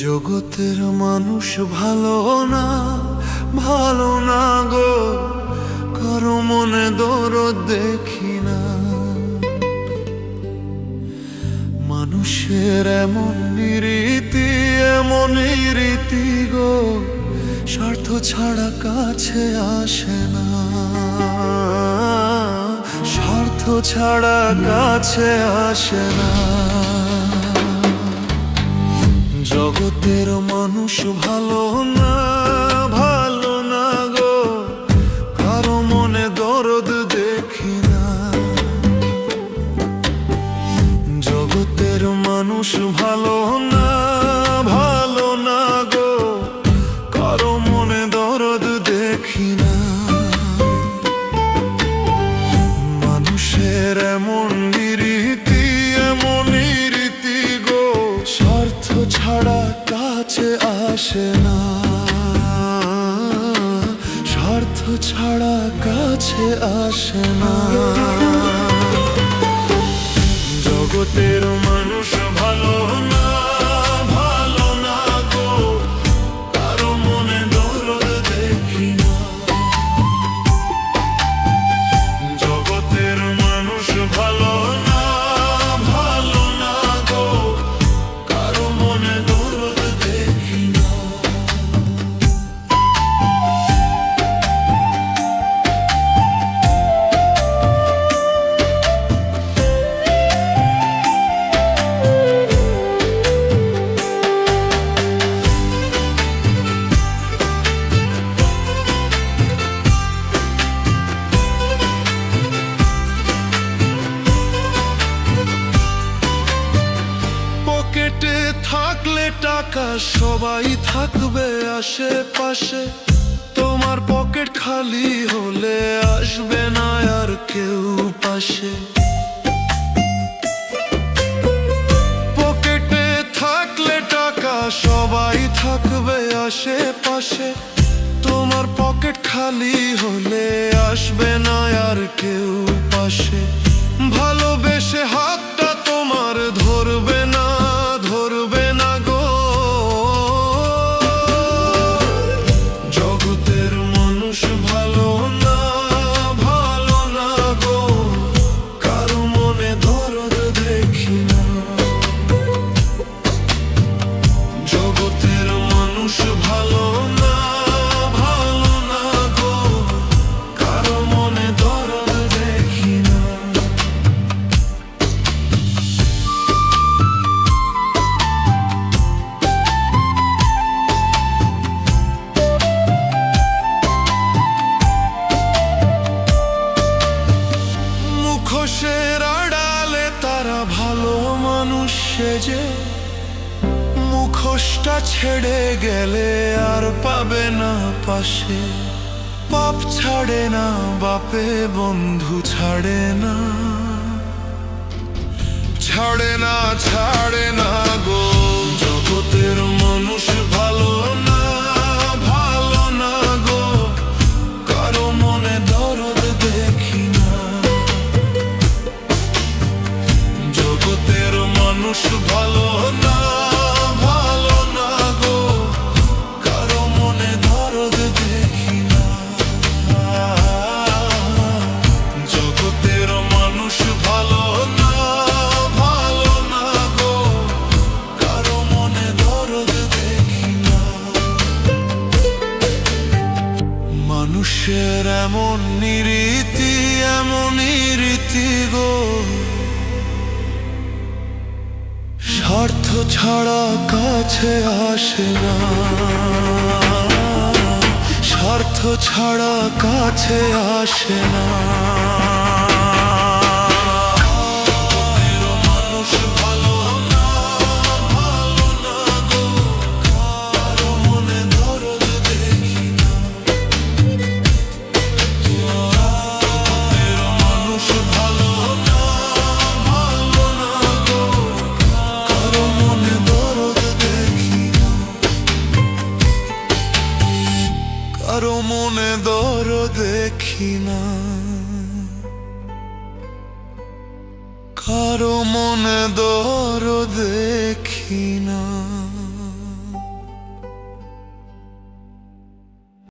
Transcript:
জগতের মানুষ ভালো না, ভালো না গো, কারো মনে দরদ দেখি না। মানুষের এমন রীতি, এমন রীতি গো, স্বার্থ ছাড়া কাছে আসে না, স্বার্থ ছাড়া কাছে আসে না। জগতের মানুষ ভালো না, ভালো না গো, কারো মনে দরদ দেখি না। জগতের মানুষ ভালো না, ভালো না গো, কারো মনে দরদ দেখি না। মানুষের এমন রীতি, এমন রীতি গো, স্বার্থ ছাড়া কাছে আসে না, স্বার্থ ছাড়া কাছে আসে না। জগতের মানুষ ভালো না, ভালো না গো, কারো মনে দরদ দেখি না। জগতের মানুষ ভালো না, ভালো না গো, কারো মনে দরদ দেখি না। পকেটে থাকলে টাকা সবাই থাকবে আশেপাশে, তোমার পকেট খালি হলে আসবে না আর কেউ পাশে। পকেটে থাকলে টাকা সবাই থাকবে আশেপাশে, তোমার পকেট খালি হলে আসবে না আর কেউ পাশে। ভালোবেসে হাতটা তোমার ধরবে না, ধরবে না গো। জগতের মানুষ ভালো না, ভালো না গো, কারো মনে দরদ দেখি না। জগতের মানুষ ভালো না, ভালো না গো, কারো মনে দরদ দেখি না। মুখোশের আড়ালে তারা ভালো মানুষ সেজে, মুখোশটা ছেড়ে গেলে আর পাবে না পাশে। বাপ ছাড়ে না, বাপে বন্ধু ছাড়ে না, ছাড়ে না, ছাড়ে না গো। জগতের মানুষ ভালো না, ভালো না গো, কারো মনে দরদ দেখি না। জগতের মানুষ ভালো না, ভালো না গো, কারো মনে দরদ দেখি না। জগতের মানুষ ভালো না, ভালো না গো, কারো মনে দরদ দেখি না। মানুষের এমন রীতি, এমন রীতি গো, স্বার্থ ছাড়া কাছে আসে না, স্বার্থ ছাড়া কাছে আসে না। মানুষ ভালো না, ভালো না গো, কারো মনে দরদ দেখি না। মানুষ ভালো না, ভালো না গো, কারো মনে দরদ দেখি না। কারো মনে দরদ দেখি না, কারো মনে দরদ দেখি না।